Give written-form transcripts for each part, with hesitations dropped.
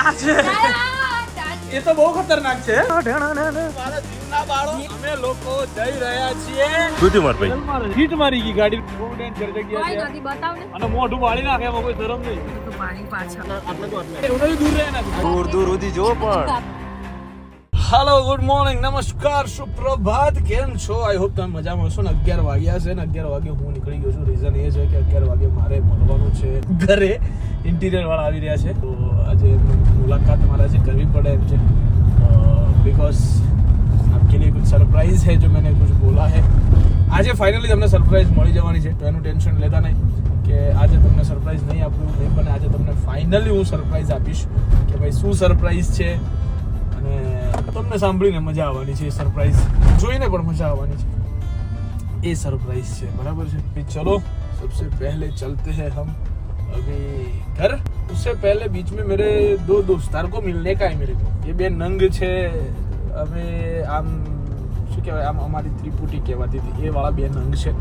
આ છે એ તો બહુ ખતરનાક છે. મારા જીવના બાળો અમે લોકો જઈ રહ્યા છીએ. શું માર ભાઈ હીટ મારી ગઈ ગાડી. બહુ ડેન્જર જગ્યા છે અને મોઢું બાળી નાખે એમાં કોઈ ધરમ નહીં. પાણી પાછળ દૂર રહે ને દૂર સુધી જો પણ. હેલો ગુડ મોર્નિંગ નમસ્કાર સુપ્રભાત કેમ છો? આઈ હોપ તમે મજામાં હશો ને. 11 વાગ્યા છે ને 11 વાગે હું નીકળી ગયો છું. રીઝન એ છે કે 11 વાગે મારે મળવાનું છે ઘરે. ઇન્ટિરિયર વાળા આવી રહ્યા છે તો આજે મુલાકાત મારે જે કરવી પડે એમ છે बिकॉज आपके लिए कुछ सरप्राइज है जो मैंने कुछ बोला है. આજે ફાઇનલી તમને સરપ્રાઈઝ મળી જવાની છે તો એનું ટેન્શન લેતા નહીં કે આજે તમને સરપ્રાઈઝ નહીં આપું નહીં પણ આજે તમને ફાઇનલી હું સરપ્રાઈઝ આપીશ કે ભાઈ શું સરપ્રાઈઝ છે અને તમને સાંભળીને મજા આવવાની છે. સરપ્રાઈઝ જોઈને પણ મજા આવવાની છે. એ સરપ્રાઈઝ છે બરાબર છે. ચલો सबसे पहले चलते हैं हम अभी घर. उससे पहले बीच में मेरे दो दोस्तार को मिलने का है मेरे को. ये બે નંગ છે હવે આમ શું કહેવાય આમ અમારી ત્રિપુટી કહેવાતી હતી એ વાળા બે નંગ છે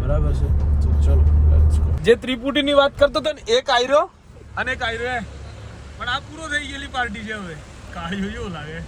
બરાબર છે. તો ચલો લેટ્સ ગો. જે ત્રિપુટીની વાત કરતો હતો ને એક આયરો અને એક આયરો પણ આ પૂરો થઈ ગયેલી પાર્ટી છે હવે. કાળીઓ જેવું લાગે.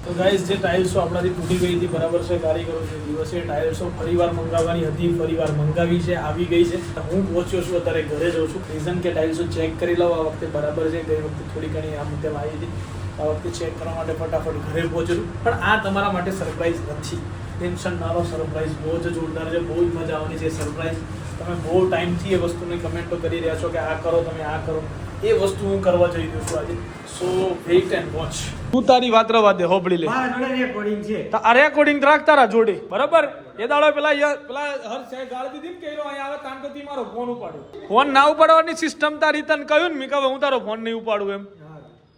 તો ગાઈસ જે ટાઇલ્સો આપણાથી તૂટી ગઈ હતી બરાબર છે કારીગરો જે દિવસે ટાઇલ્સો ફરીવાર મંગાવવાની હતી ફરીવાર મંગાવી છે આવી ગઈ છે. હું પહોંચ્યો છું અત્યારે ઘરે જાઉં છું. રીઝન કે ટાઇલ્સો ચેક કરી લઉં આ વખતે બરાબર છે. ગઈ વખતે થોડી ઘણી આમ તેમ આવી હતી આ વખતે ચેક કરવા માટે ફટાફટ ઘરે પહોંચ્યો છું. પણ આ તમારા માટે સરપ્રાઈઝ નથી. ટેન્શન ના લો. સરપ્રાઈઝ બહુ જ જોરદાર છે. બહુ જ મજા આવવાની છે સરપ્રાઈઝ. તમે બહુ ટાઈમથી એ વસ્તુની કમેન્ટો કરી રહ્યા છો કે આ કરો તમે આ કરો. એ વસ્તુ હું કરવા જઈ રહ્યો છું આજે. સો વેઇટ એન્ડ વોચ. તું તારી વાત રવા દે હોબળી લે. મારા જોડે રેકોર્ડિંગ છે. આ રેકોર્ડિંગ રાખ તારા જોડે બરાબર. એ દાડો પેલા હર છે ગાળ દીધી કે હીરો અહીંયા આવે તાનકતી મારો ફોન ઉપાડ્યો. ફોન ના ઉપાડવાની સિસ્ટમ તારી તને કહ્યું ને મી કહે હું તારો ફોન નહીં ઉપાડું એમ.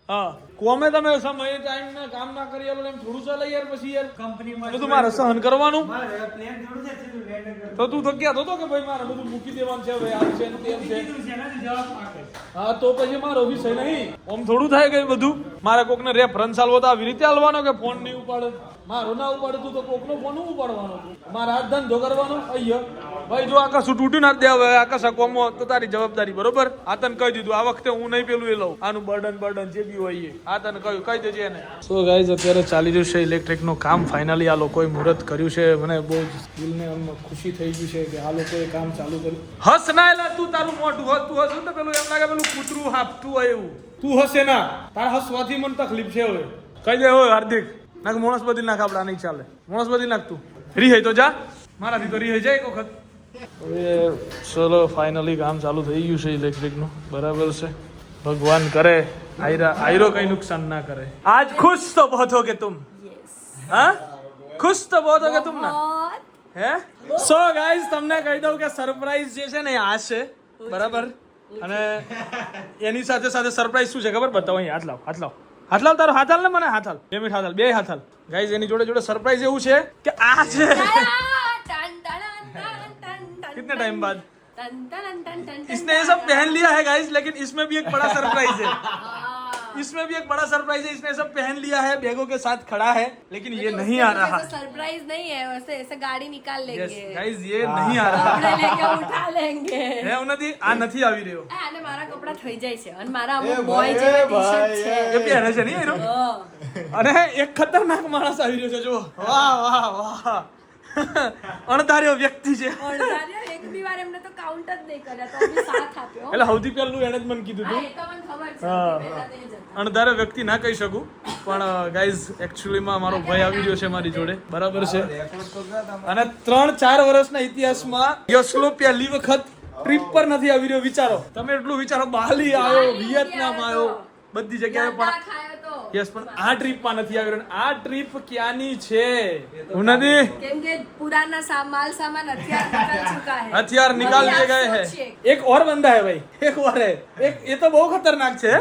હા કોમે તમે સમય ટાઈમ ના કામ ના કરી આલો એમ થોડું ચાલે યાર. પછી યાર કંપનીમાં બધું મારે સહન કરવાનું. મારા પ્લેન જોડું છે સીધું લેન્ડ કર. તો તું તો કહેતો હતો કે ભાઈ મારે બધું મૂકી દેવાનું છે હવે આમ છે ને તેમ છે. કીધું છે ને જવાબ આપે. હા તો પછી મારો વિષય નહીં. આમ થોડું થાય કે બધું મારે કોકને રેફરન્સ આલવો તો આવી રીતે આલવાનો કે ફોન નહીં ઉપાડે. મારો ના ઉપાડે તું તો કોકનો ફોન ઉપાડવાનો. મારે આ ધંધો કરવાનો અહીંયા ભાઈ. જો આકાશ તૂટ્યું ના દે હવે આકાશ કોમો તો તારી જવાબદારી બરોબર. આ તને કહી દીધું આ વખતે હું નહીં પેલું એ લઉં આનું બર્ડન જે બી હોય એ આ તને કહ્યું કહી દેજે એને. સો ગાઈઝ અત્યારે ચાલી રહ્યું છે ઇલેક્ટ્રિકનું કામ. ફાઇનલી આ લોકોએ મુહૂર્ત કર્યું છે. મને બહુ જ દિલને આમ ખુશી થઈ ગઈ છે કે આ લોકોએ કામ ચાલુ કર્યું. હસ ના એલા તું તારું મોઢું હસ તું હસ તો પેલું એમ લાગે પેલું કૂતરું હાપતું હોય એવું. તું હસે ના તારા હસવાથી મને તકલીફ છે હવે. કહી દે હોય હાર્દિક નાખ મોણસ બદલી નાખ. આપડા નહીં ચાલે મોણસ બદલી નાખ. તું રીહે તો જા મારાથી તો રીહે જાય એક વખત. હવે ચલો ફાઇનલી કામ ચાલુ થઈ ગયું છે ઇલેક્ટ્રિકનું બરાબર છે. ભગવાન કરે આયરો કઈ નુકસાન ના કરે. આજ ખુશ તો બહોત હો કે તુમ. હા ખુશ તો બહોત હો કે તુમ ના હે. સો ગાઈઝ તમને કહી દઉં કે સરપ્રાઈઝ જે છે ને એ આ છે બરાબર. અને એની સાથે સાથે સરપ્રાઈઝ શું છે ખબર બતાવો. અહીં હાથ લાવ હાથ લાવ હાથ લાવ. તારો હાથ હાલ ને મને હાથ હાલ 2 મિનિટ હાથ હાલ. 2 હાથ હાલ. ગાઈઝ એની જોડે જોડે સરપ્રાઈઝ એવું છે કે આ છે. कितने टाइम बाद इसने ये सब पहन लिया है गाइस. लेकिन इसमें भी एक बड़ा सरप्राइज है. इसमें भी एक बड़ा सरप्राइज है. इसने सब पहन लिया है बैगों के साथ खड़ा है लेकिन ये नहीं आ रहा. सरप्राइज नहीं है वैसे ऐसे गाड़ी निकाल लेंगे. यस गाइस ये नहीं आ रहा. कपड़े लेके उठा लेंगे. હે ઉનથી આ નથી આવી રહ્યો. અને મારા કપડા થઈ જાય છે અને મારા અમુક બોય જેવા ટી-શર્ટ છે એ પહેરે છે નહીં એનો. અને એક ખતરનાક માણસ આવી રહ્યો છે જો. વાહ વાહ વાહ અણધાર્યો વ્યક્તિ છે. અણધાર્યો એક બી વાર એમને તો કાઉન્ટ જ નહીં કર્યા તો બી સાથ આપ્યો. એટલે સૌથી પહેલું એને જ મને કીધું હા, હતું. એ તો મને ખબર છે હા. પહેલા તે જ હતા. અણધાર્યો વ્યક્તિ ના કહી શકું પણ ગાઈઝ એકચ્યુઅલીમાં મારો ભાઈ આવી રહ્યો છે મારી જોડે બરાબર છે. અને 3-4 વર્ષના ઇતિહાસમાં યશલો પહેલી વખત ટ્રીપ પર નથી આવી રહ્યો. વિચારો તમે એટલું વિચારો. બાલી આવ્યો વિયેતનામ આવ્યો બધી જગ્યાએ પણ લદ્દાખ આવ્યો તો. યસ પણ આ ટ્રીપમાં નથી આવી રહ્યો. આ ટ્રીપ ક્યાંની છે હું નથી. કેમ કે પુરાના માલ सामान हथियार निकल चुका है. हथियार निकाल दिए गए हैं. एक और बंदा है भाई. एक और है एक. ये तो બહુ ખતરનાક છે.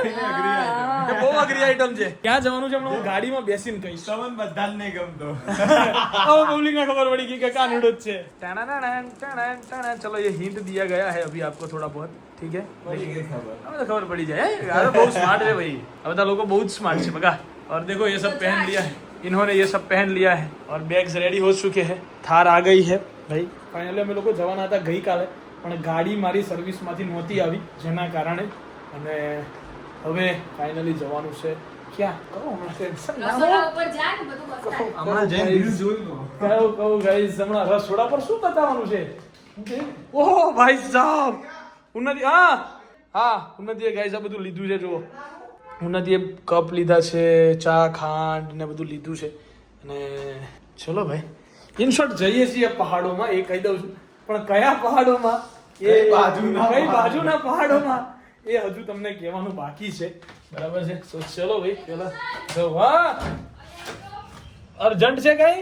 એ બહુ અઘરી આઈટમ છે. ક્યાં જવાનું છે હમણાં હું ગાડીમાં બેસીને કહીશ. તમને બધાને નહીં ગમતો. अब पब्लिक ने खबर पड़ी कि क्या नुडत છે. चलो ये हिंट दिया गया है अभी आपको थोड़ा बहुत. ठीक है हमें तो खबर पड़ी जाए. यार बहुत स्मार्ट है भाई. अब બધા લોકો બહુ જ સ્માર્ટ છે બગા. और देखो ये सब पहन लिया है इन्होंने. ये सब पहन लिया है और बैग्स रेडी हो चुके हैं. थार आ गई है भाई. फाइनली અમે લોકો જવાના હતા ગઈકાલે પણ ગાડી મારી સર્વિસમાંથી નહોતી આવી જેના કારણે અને હવે ફાઇનલી જવાનું છે ક્યાં કહો હમણાં ટેન્શન ના રસોડા લો. ઉપર જા ને બધું બતાય. હમણાં જઈને રીલ જોઈ લો. કહું ગાઈસ હમણાં રસોડા પર શું બતાવવાનું છે ઓહો ભાઈ સાહેબ ઉન્નતિ હા ઉન્નતિએ ગાઈસ આ બધું લીધું છે જુઓ ઉન્નતિએ કપ લીધા છે ચા ખાંડ ને બધું લીધું છે અને ચલો ભાઈ ઇન શોર્ટ જઈએ છીએ પહાડોમાં એ કહી દઉં છું પણ કયા પહાડોમાં એ કઈ બાજુના પહાડોમાં એ હજુ તમને કહેવાનું બાકી છે બરાબર છે તો ચલો ભાઈ પેલા જવા અર્જન્ટ છે કઈ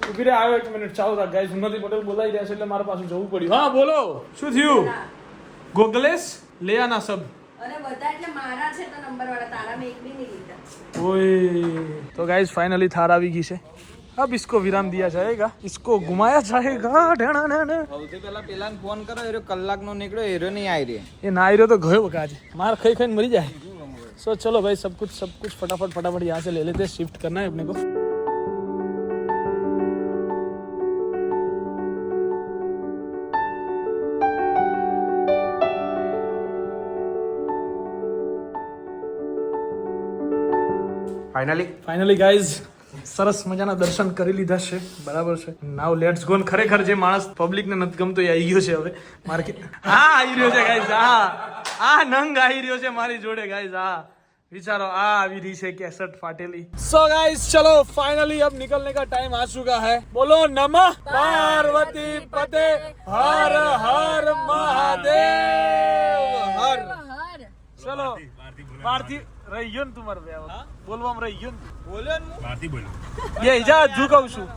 ઉભી રે આવ્યો 1 મિનિટ ચાલો ગાઈસ ઉન્નતિ પટેલ બોલાઈ રહ્યા છે એટલે મારે પાછું જવું પડ્યું હા બોલો શું થયું ગોગલેસ લે આના સબ અરે બધા એટલે મારા છે તો નંબર વાળા તારા મેં એક બી નહીં લીધા ઓય તો ગાइस फाइनली थार આવી ગઈ છે अब इसको विराम दिया जाएगा इसको घुमाया जाएगा ढेणा સૌથી પહેલા પેલાને ફોન કરો એરો કલાકનો નીકળ્યો એરો નહીં આવી રે ये ना રહ્યો तो ગયો કાજ मार खाई खाई मरी जाए सो चलो भाई सब कुछ फटाफट यहाँ से ले लेते हैं शिफ्ट करना है अपने को ફાઇનલી ગાઈઝ સરસ મજાના દર્શન કરી લીધા છે બરાબર છે નાવ લેટ્સ ગો ખરેખર જે માણસ પબ્લિક ને નથી ગમતો એ આવી ગયો છે હવે માર્કેટ આવી રહ્યો છે ગાઈઝ આ નંગ આવી રહ્યો છે મારી જોડે ગાઈઝ विचारो अभी रही है कैसेट फाटेली सो गाइस चलो फाइनली अब निकलने का टाइम आ चुका है बोलो नमः पार्वती पते हर हर महादेव हर चलो भारती रहियो ने तुम्हारे ब्याह बोलवा में रहियो ने બોલ્યો ને भारती बोलो बेजा झुकाऊ છું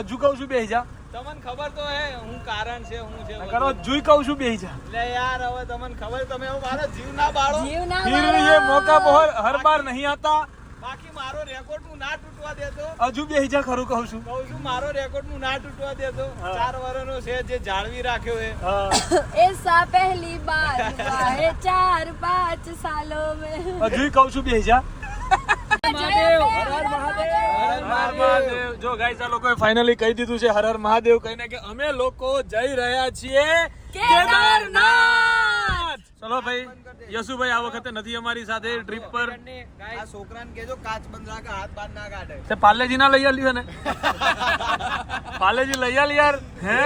झुकाऊ છું બેહી તમને ખબર તો હે હું કારણ છે હું છે કરો જોઈ કહું છું બેહી જા લે યાર હવે તમને ખબર તમે હું મારો જીવ ના બાળો फिर ये मौका हर बार नहीं आता બાકી મારો રેકોર્ડ હું ના તૂટવા દેતો હજુ બેહી જા ખરું કહું છું મારો રેકોર્ડ હું ના તૂટવા દેતો 4 વર્ષનો છે જે જાળવી રાખ્યો હે ऐसा पहली बार हुआ है 4-5 सालों में હજુ કહું છું બેહી જા મહાદેવ મહાદેવ જો ગાઈસ આ લોકોએ ફાઇનલી કહી દીધું છે હર હર મહાદેવ કહીને કે અમે લોકો જઈ રહ્યા છીએ કેદારનાથ ચલો ભાઈ યશુભાઈ આ વખતે નથી અમારી સાથે ટ્રીપ પર આ છોકરાને કેજો કાચ બંધ રાખે હાથ બાર ના કાઢે તે પાર્લેજી ના લઈ આલ્યો ને પાર્લેજી લઈ આલ યાર હે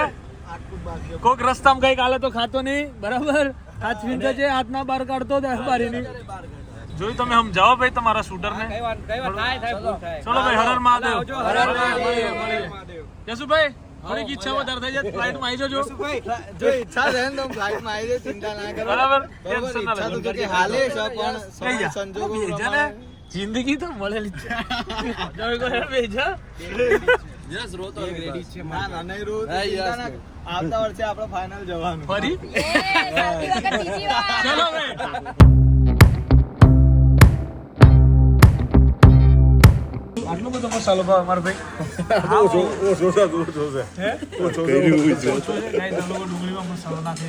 કોક રસ્તામાં કઈક હાલે તો ખાતો નહીં બરાબર હાથવીન છે હાથના બાર કાઢતો 10 બારીની જોઈ તમે હમ જાઓ ભાઈ તમારા શૂટર ને કઈ વાત થાય ભૂલ થાય ચલો ભાઈ હર હર મહાદેવ હર હર મહાદેવ યશુભાઈ થોડીક ઈચ્છા વધારે થઈ જાય ફ્લાઇટ માં આવી જજો જો ઈચ્છા છે ને તો ફ્લાઇટ માં આવી જાય ચિંતા ના કરો બરાબર ઈચ્છા તો જો કે હાલે છે પણ સમય સંજોગો પ્રમાણે જિંદગી તો મળેલી જ છે જોઈ કોઈ બેજા યસ રોતો રેડી છે ના ના નહીં રોત ચિંતા ના આવતા વર્ષે આપણે ફાઇનલ જવાનું ફરી સાચી વખત બીજી વાર ચલો ભાઈ આટલો બધો મસાલો ભાવ અમાર ભાઈ ડુંગળીમાં મસાલો નાખે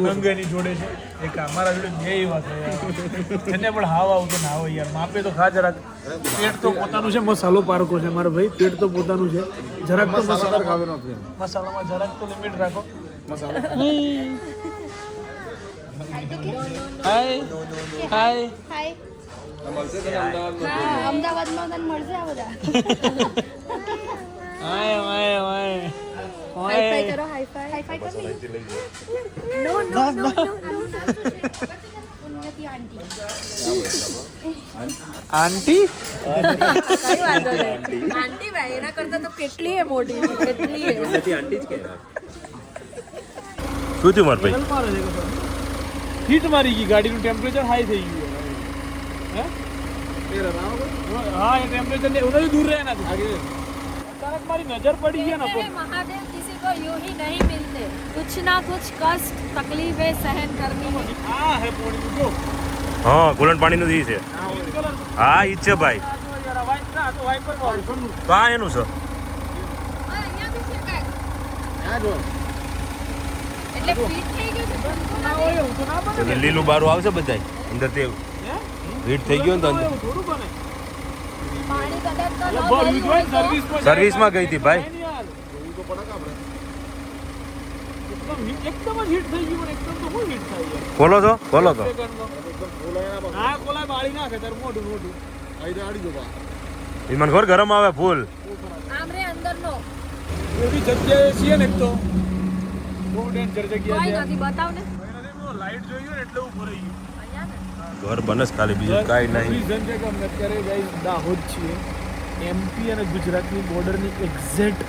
નંગની જોડે છે એક અમારા જોડે બે એવા થયા એને પણ હાવ આવતો ના હોય યાર માપે તો ખા જરાક પેટ તો પોતાનું છે મસાલો પારકો છે મારો ભાઈ પેટ તો પોતાનું છે જરાક તો મસાલામાં જરાક તો લિમિટ રાખો હાય હાય હાય અમદાવાદમાં તને મળશે આ બધા હાય હાય હાય હાઈ કરો હાઈ ફાઈ કરો નો નો નો ઉન્નતિ આંટી આંટી કઈ વાંધો નહીં આંટી ભાઈ એના કરતા તો કેટલી એ મોટી છે કેટલી એ આંટી જ કહેવાય શું થયું માર ભાઈ હીટ મારી ગઈ ગાડીનું ટેમ્પરેચર હાઈ થઈ ગયું હે हाँ ये टेम्परेचर उधर ही दूर रहे ना आगे अचानक हमारी नजर पड़ी है ना तो महादेव किसी को यूं ही नहीं मिलते कुछ ना कुछ कष्ट तकलीफें सहन करनी है आ है पोड़ी जो હા કુલન પાણીનું દી છે હા ઈ જ છે ભાઈ यार वाइप ना तो वाइप पर बोल सुन તો આ એનું છે અહીંયા બી છે કાંઈક. આ જો એટલે ફિટ થઈ ગયું છે બંધ ના હોય એવું તો ના બને એટલે લીલું બારું આવશે બધાય અંદર તે હીટ થઈ ગયો ને તો અંદર થોડું બને પાણી કદાચ તો ન ભર્યું ભર્યું હોય જોઈ તો સર્વિસ પર સર્વિસમાં ગઈ હતી ભાઈ યાર એવું તો પડે કે આપણે એકદમ જ હિટ થઈ ગયું, પણ એકદમ તો હું હિટ થઈ ગયા. ખોલો તો હા કોલા બાળી નાખે તાર મોઢું મોઢું આઈ આડી જો બા એ મને ખબર ગરમ આવે ફૂલ. આમ રે અંદરનો એવી જગ્યાએ છીએ ને એક તો બહુ ડેન્જર જગ્યા કોઈ છે. નથી, બતાવ ને. લાઈટ જોયું ને એટલે ઊભો રહી ગયું. અહીંયા ને ઘર બને જ ખાલી, બીજું કાંઈ નહીં. રીઝન છે કે અમે અત્યારે ગાઈસ દાહોદ છીએ, એમપી અને ગુજરાતની બોર્ડરની એક્ઝેક્ટ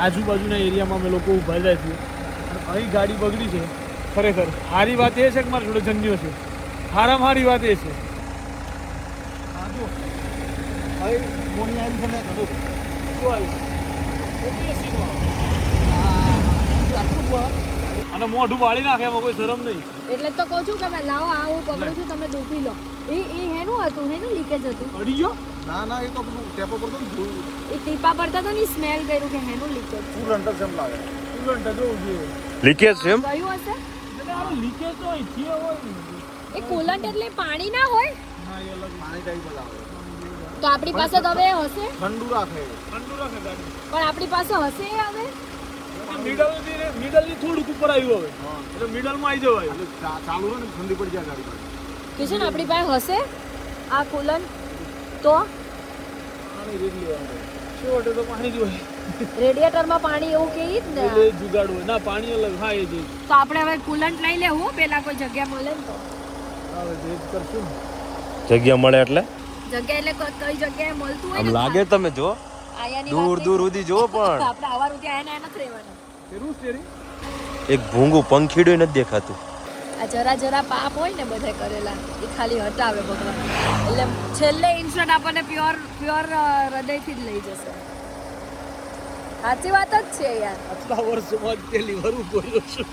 આજુબાજુના એરિયામાં અમે લોકો ઊભા રહ્યા છીએ. અને અહીં ગાડી બગડી છે. ખરેખર સારી વાત એ છે કે મારા જોડે જન્યો છે. હારામાં સારી વાત એ છે. હા જો અહીં મોની આવી છે ને શું આવ્યું અને મોઢું બાળી નાખે, એમાં કોઈ શરમ નહીં. એટલે જ તો કહું છું કે મેં લાવો આ હું પકડું છું, તમે દૂધી લો. એ હેનું હતું, હેનું લીકેજ હતું. અડી ગયો ના એ તો પેલું ટેપો પર તો જોયું એ ટીપા પડતા તો ની સ્મેલ કર્યું કે હેનું લીકેજ છે. ફૂલ અંટર સેમ લાગે ઉલટ જોવું જોઈએ. લીકેજ છે એમ? ગયું હશે એટલે આ લીકેજ તો અહીંથી હોય ને. એ કુલન્ટ એટલે પાણી ના હોય ના એ અલગ પાણી ટાઈપ જ આવે તો આપણી પાસે તો હવે હશે, ઠંડુ રાખે ઠંડુ રાખે ગાડી. પણ આપણી પાસે હશે એ હવે. મિડલની થોડુંક ઉપર આવ્યું હવે, એટલે મિડલમાં આવી જવાય. એટલે ચાલુ હોય ને ઠંડી પડી જાય ગાડી પર કિશન આપણી પાસે હશે આ કુલન્ટ તો પાણી રેડ લેવાનું છોટે તો પાણી જ હોય. રેડિયેટરમાં પાણી એવું કે ઈ જ ને. એટલે જુગાડ હોય ના, પાણી અલગ. હા એ જ તો આપણે હવે કુલન્ટ લઈ લેવું પેલા કોઈ જગ્યા મળે ને તો. હવે જે કરશું ને. જગ્યા મળે એટલે જગ્યા એટલે કઈ જગ્યાએ મળતું હોય આમ ને લાગે તમે જો આયાની દૂર વાત દૂર સુધી જો પણ આપણે આવારું ત્યાં એને નથી રહેવાનું. તેરું સ્ટેરિંગ એક ભૂંગું પંખીડું નથી દેખાતું. આ જરા જરા પાપ હોય ને બધે કરેલા એ ખાલી હટાવે ભગવાન, એટલે છેલ્લે ઇન્સ્ટન્ટ આપણને પ્યોર હૃદયથી જ લઈ જશે. સાચી વાત જ છે યાર. આટલા વર્ષોમાં જ પહેલી વાર હું બોલ્યો છું.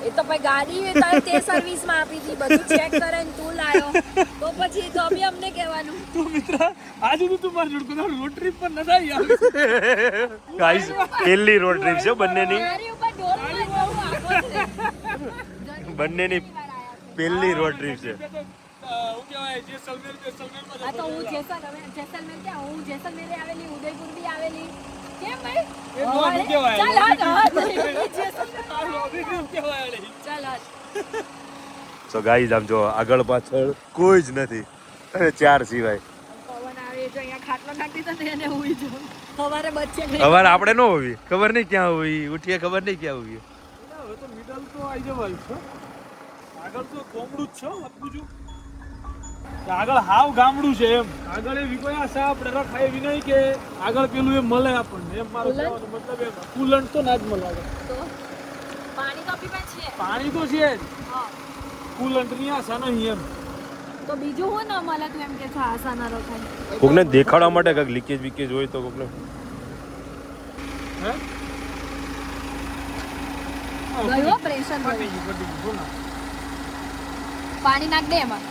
એ તો ભાઈ ગાડી તારે તે સર્વિસમાં આપી હતી, બધું ચેક કરે ને તું લાયો તો પછી તો બી અમને કહેવાનું. તું મિત્ર આજ સુધી તું મારી જોડે કોઈ રોડ ટ્રીપ પર નથી આવી. ગાઈસ પહેલી રોડ ટ્રીપ છે બંનેની, મારી ઉપર ઢોરમાં જવું આખો છે. બંનેની પહેલી રોડ ટ્રીપ છે. હું કહેવાય જેસલમેર આ તો હું જેસલમેર ક્યાં, હું જેસલમેરે આવેલી, ઉદયપુર બી આવેલી. કેમ ભાઈ? એ નોંધ કહેવાય. ચાલ હટ જેસલમેર કહેવાય. ચાલ હટ. સો ગાઈસ આમ જો આગળ પાછળ કોઈ જ નથી અને ચાર સિવાય. પવન આવે જો અહીંયા ખાટલો નાખી દે ને એને હુઈ જો. સવારે બચ્ચે નહીં. ખબર આપણે ન હોવી, ખબર નહીં ક્યાં હોવી, ઉઠીએ ખબર નહીં ક્યાં હોવી. હવે તો મિડલ તો આવી જવાય છે. આગળ તો ગામડું જ છે આપું છું. આગળ હાવ ગામડું છે એમ. આગળ એવી કોઈ આશા આપણે રખાય એવી નહીં કે આગળ પેલું એ મળે આપણને. એમ મારો કહેવાનો મતલબ એમ. કુલન્ટ તો ના જ મળે આગળ. તો પાણી તો પીવા છે. પાણી તો છે જ, હા. કુલન્ટની આશા નહીં એમ. તો બીજું હું ન મળે તું એમ કે છો આશા ના રખાય. કોકને દેખાડવા માટે કંઈક લીકેજ બીકેજ હોય તો કોકને હે ગયો પ્રેશર ગયું. પાણી નાખ દે એમાં.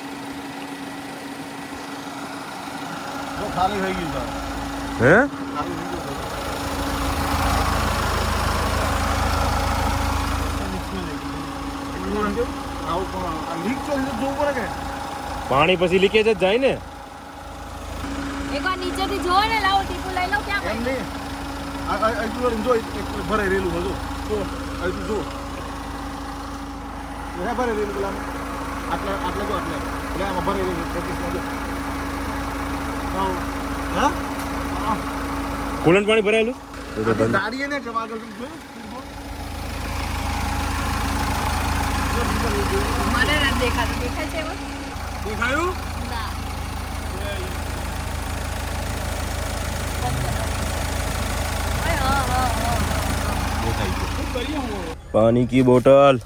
જો ખાલી થઈ ગયું છે હે ખાલી થઈ ગયું છે આવું પણ આ લીક તો જોવું પડે કે પાણી પછી લીકેજ જ જાય ને. એકવાર નીચેથી જોવો ને, લાવો ટીપુ લઈ લો. ક્યાં એમ ભાઈ? નહીં આ જો એક ભરાઈ રહેલું હતું તો અહીં જો ભરાઈ રહેલું પેલા આટલે જો આટલે એટલે આમાં ભરાઈ રહેલું પ્રેક્ટિસમાં જો હા કુલન્ટ પાણી ભરાયેલું ગાડી એને કે આગળ જોયું મને નથી દેખાતું. દેખાય છે એમાં? દેખાયું? ના. શું કરીએ હું હવે? પાણી કી બોટલ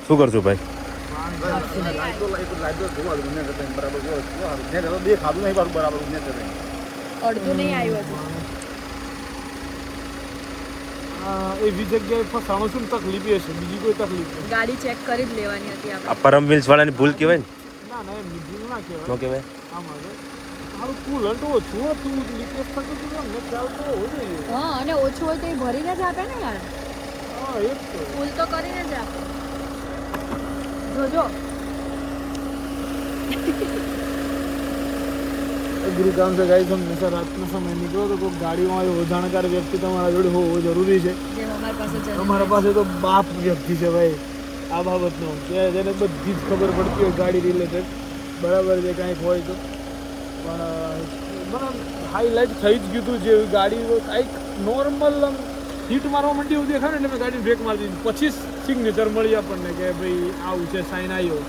શું કરશું ભાઈ? લાઈટ જોવા મને બરાબર જો દેખાતું નહીં બરાબર ને અડધું નહીં આવ્યું હજુ. એવી જગ્યાએ ફસાણો શું તકલીફ એ છે, બીજી કોઈ તકલીફ નહીં. ગાડી ચેક કરી જ લેવાની હતી આ આપણે. પરમ વ્હીલ્સ વાળાની ભૂલ કહેવાય ને, ના ના એમ બીજું ના ન કહેવાય. કહેવાય? આમાં છે મારું કુલન્ટ ઓછું હતું, લીકેજ થતું હતું, અમને ખ્યાલ તો હોવો જોઈએ. હા, અને ઓછું હોય તો એ ભરીને જ આપે ને યાર. હા એ જ તો. ફૂલ તો કરીને જ આપે. જોજો. અઘરું કામ છે ગાઈસ. હંમેશા રાતના સમય નીકળો તો કોઈ ગાડીમાં આવ્યો જાણકાર વ્યક્તિ તમારા જોડે હોવો જરૂરી છે. જેમ અમારી પાસે છે. અમારા પાસે તો બાપ વ્યક્તિ છે ભાઈ આ બાબતનો, કે જેને બધી જ ખબર પડતી હોય ગાડી રિલેટેડ, બરાબર છે. કાંઈક હોય તો પણ મને હાઈલાઇટ થઈ જ ગયું હતું. જે ગાડી કાંઈક નોર્મલ હીટ મારવા માંડી એવું દેખાય ને એટલે મેં ગાડીને બ્રેક મારી દીધી. પછી સિગ્નેચર મળી આપણને કે ભાઈ આવું છે, સાઇન આવ્યો.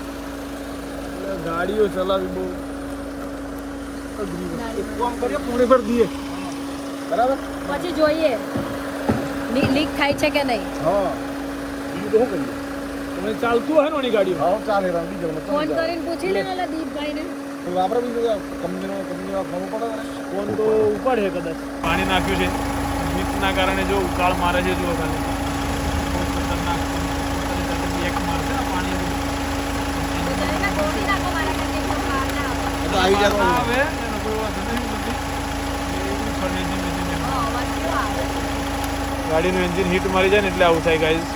એટલે ગાડીઓ ચલાવવી બહુ અઘરી વસ્તુ. એક કામ કરીએ, પૂણે પર દઈએ, બરાબર? પછી જોઈએ લીક થાય છે કે નહીં. હા બીજું તો શું કરીએ? તમે ચાલતું હોય ને એની ગાડીઓ. હા ચાલે રાંધી જવાનું. ફોન કરીને પૂછી લે ને દીપભાઈને. તો આપણે બીજું કંપનીમાં ફોન પડે, ફોન તો ઉપાડે કદાચ. પાણી નાખ્યું છે હીટના કારણે, જો ઉકાળ મારે છે. જુઓ ખાલી બહુ ખતરનાક એક મારશે ને પાણી. આવે એનો કોઈ વાત નથી. ગાડીનું એન્જિન હીટ મારી જાય ને એટલે આવું થાય ગાઈઝ.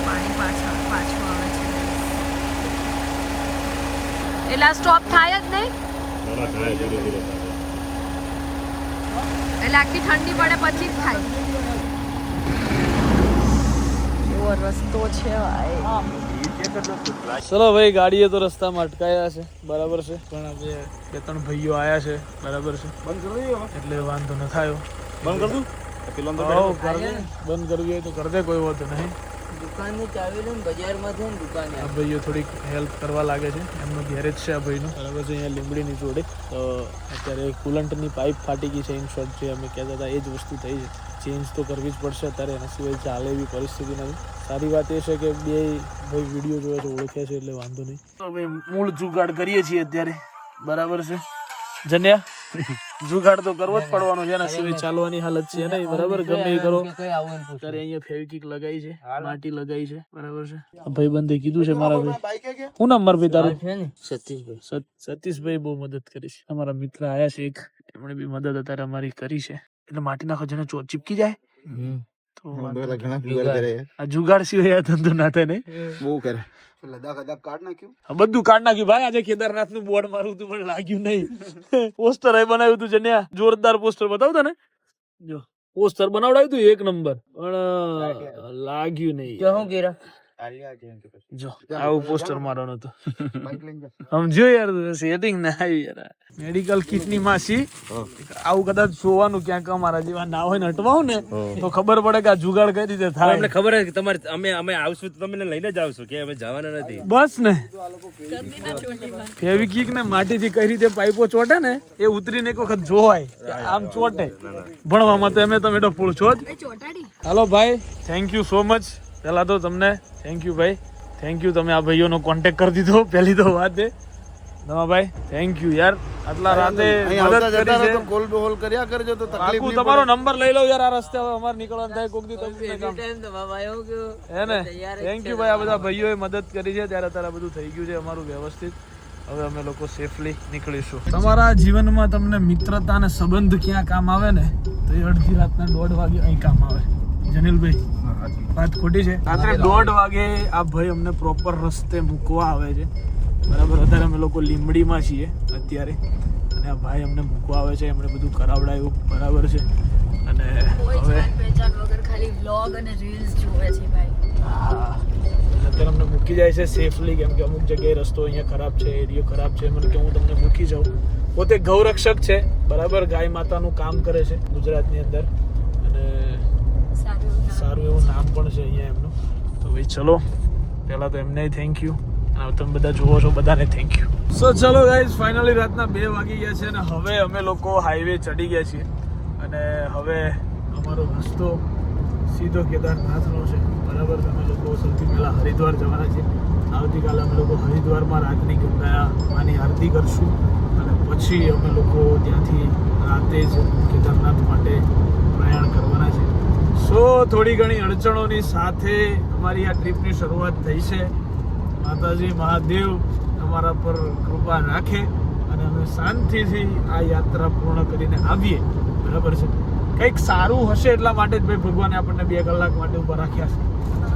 પાણી પાછું આવે છે એટલે સ્ટોપ થાય જ નહીં. એટલે આખી ઠંડી પડે પછી જ થાય. એવો રસ્તો છે ભાઈ. ચલો ભાઈ, ગાડીએ તો રસ્તામાં અટકાયા છે, બરાબર છે. પણ આજે 2-3 ભાઈઓ આયા છે, બરાબર છે. બંધ કરી દઈએ એટલે વાંધો ન થાય. બંધ કરી દઉં? બંધ કરવી હોય તો કરી દે, કોઈ વાંધો નહીં. દુકાનની ચાવી લઈને બજારમાંથી ને દુકાને આ ભાઈઓ થોડીક હેલ્પ કરવા લાગે છે. એમનો ગેરેજ છે આ ભાઈનો, બરાબર છે, અહીંયા લીંબડીની જોડે. તો અત્યારે કુલન્ટની પાઇપ ફાટી ગઈ છે. ઇન શોર્ટ જે અમે કહેતા હતા એ જ વસ્તુ થઈ છે. ચેન્જ તો કરવી જ પડશે અત્યારે, એના સિવાય ચાલે એવી પરિસ્થિતિ નથી. સારી વાત એ છે કે બે ભાઈ વિડીયો જોવે છે, ઓળખ્યા છે, એટલે વાંધો નહીં. તો ભાઈ મૂળ જુગાડ કરીએ છીએ અત્યારે, બરાબર છે. જન્યા જુગાડ તો કરવો જ પડવાનો છે, એના સિવાય ચાલવાની હાલત છે નહીં, બરાબર? ગમે એ કરો. અત્યારે અહીંયા ફેવિકિક લગાઈ છે, માટી લગાઈ છે, બરાબર છે. ભાઈ બંધે કીધું છે મારા ભાઈ. શું નામ મારા ભાઈ તારું? સતીશભાઈ બહુ મદદ કરી છે. અમારા મિત્ર આયા છે એક, એમણે બી મદદ અત્યારે અમારી કરી છે. એટલે માટીના ખજાને ચોર ચીપકી જાય તો આ જુગાડ સિવાય આ ધંધો ના થાય ને. બહુ કરે. બધું કાઢ નાખ્યું ભાઈ. આજે કેદારનાથ નું બોર્ડ મારું હતું પણ લાગ્યું નહીં. પોસ્ટર બનાવ્યું હતું જન્યા, જોરદાર પોસ્ટર બતાવતા ને. જો પોસ્ટર બનાવડાવ્યું હતું 1 નંબર, પણ લાગ્યું નહીં. જો આવું પોસ્ટર મારવાનું હતું. સમજો યાર, સેટિંગ ના આવ્યું યાર. મેડિકલ કિટ ની માસી આવું કદાચ જોવાનું ક્યાંક અમારા જેવા ના હોય ને અટવાવું ને તો ખબર પડે કે આ જુગાડ કઈ રીતે થાય. અમને ખબર છે કે તમારે અમે આવશું તો તમને લઈને જ આવશું, કે અમે જવાના નથી. બસ ને ફેવિકિક ને માટીથી કઈ રીતે પાઇપો ચોટે ને એ ઉતરીને એક વખત જોવાય, આમ ચોટે. ભણવામાં તો અમે તમે ડફોળ છો જ. હાલો ભાઈ, થેન્ક યુ સો મચ. પેલા તો તમને થેન્ક યુ ભાઈ, થેન્ક યુ. તમે આ ભાઈઓનો કોન્ટેક્ટ કરી દીધો પહેલી તો વાત છે. ભાઈ થેન્ક યુ યાર, આટલા રાતે મદદ કરી છે. કોલ બોલ કર્યા કરજો તો તકલીફ નહીં. તમારો નંબર લઈ લો યાર, આ રસ્તે હવે અમાર નીકળવાનું થાય કોક દી તમને કામ હે ને. થેન્ક યુ ભાઈ, આ બધા ભાઈઓએ મદદ કરી છે ત્યારે અત્યારે બધું થઈ ગયું છે અમારું વ્યવસ્થિત. હવે અમે લોકો સેફલી નીકળીશું. તમારા જીવનમાં તમને મિત્રતા અને સંબંધ ક્યાં કામ આવે ને તો એ અડધી રાતના 1:30 વાગે અહીં કામ આવે. જનીલભાઈ વાત ખોટી છે? રાત્રે 1:30 વાગે આ ભાઈ અમને પ્રોપર રસ્તે મૂકવા આવે છે, બરાબર. અત્યારે અમે લોકો લીંબડીમાં છીએ અત્યારે, અને આ ભાઈ અમને મૂકવા આવે છે. એમણે બધું કરાવડાયું, બરાબર છે. અને હવે ખાલી વ્લોગ અને રીલ્સ જોવે છે ભાઈ. અત્યારે અમને મૂકી જાય છે સેફલી, કેમ કે અમુક જગ્યાએ રસ્તો અહીંયા ખરાબ છે, એરિયો ખરાબ છે. મને કે હું તમને મૂકી જાઉં. પોતે ગૌરક્ષક છે, બરાબર. ગાય માતાનું કામ કરે છે ગુજરાતની અંદર, અને સારું એવું નામ પણ છે અહીંયા એમનું. તો ભાઈ ચલો, પહેલાં તો એમને થેન્ક યુ, અને તમે બધા જુઓ છો બધાને થેન્ક યુ. સો ચલો ગાઈઝ, ફાઇનલી રાતના 2 વાગી ગયા છે અને હવે અમે લોકો હાઈવે ચડી ગયા છીએ. અને હવે અમારો રસ્તો સીધો કેદારનાથનો છે, બરાબર. અમે લોકો સૌથી પહેલાં હરિદ્વાર જવાના છીએ. આવતીકાલે અમે લોકો હરિદ્વારમાં રાતની ગંગામાની આરતી કરશું, અને પછી અમે લોકો ત્યાંથી રાતે જ કેદારનાથ માટે પ્રયાણ કરવાના છે. સો થોડી ઘણી અડચણોની સાથે અમારી આ ટ્રીપની શરૂઆત થઈ છે. માતાજી મહાદેવ અમારા પર કૃપા રાખે અને અમે શાંતિથી આ યાત્રા પૂર્ણ કરીને આવીએ, બરાબર છે. કંઈક સારું હશે એટલા માટે જ ભાઈ ભગવાને આપણને 2 કલાક માટે ઉભા રાખ્યા છે,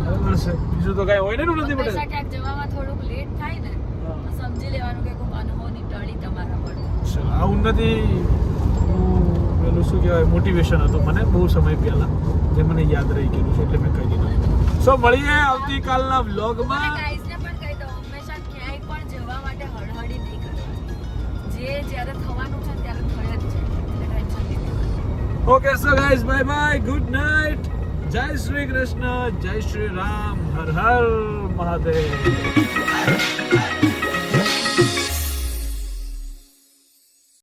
બરાબર છે. બીજું તો કઈ હોય ને નથી. ક્યાંક જવામાં થોડુંક લેટ થાય ને તો સમજી લેવાનું કે કોઈ અનહોની આવું નથી પેલું શું કહેવાય મોટિવેશન હતું મને બહુ સમય પહેલા જે મને યાદ રહી ગયેલું છે એટલે મેં કહી દીધું. સો મળીએ આવતીકાલના વ્લોગમાં. ગાઈઝને પણ કહી દો હંમેશા ક્યાંય પણ જવા માટે હળહળી નહીં કરવાની. જે જ્યારે થવાનું છે ત્યારે થયા જ છે એટલે ટેન્શન નહીં લેવાનું. Okay so guys bye bye good night. જય શ્રી કૃષ્ણ, જય શ્રી રામ, હર હર મહાદેવ.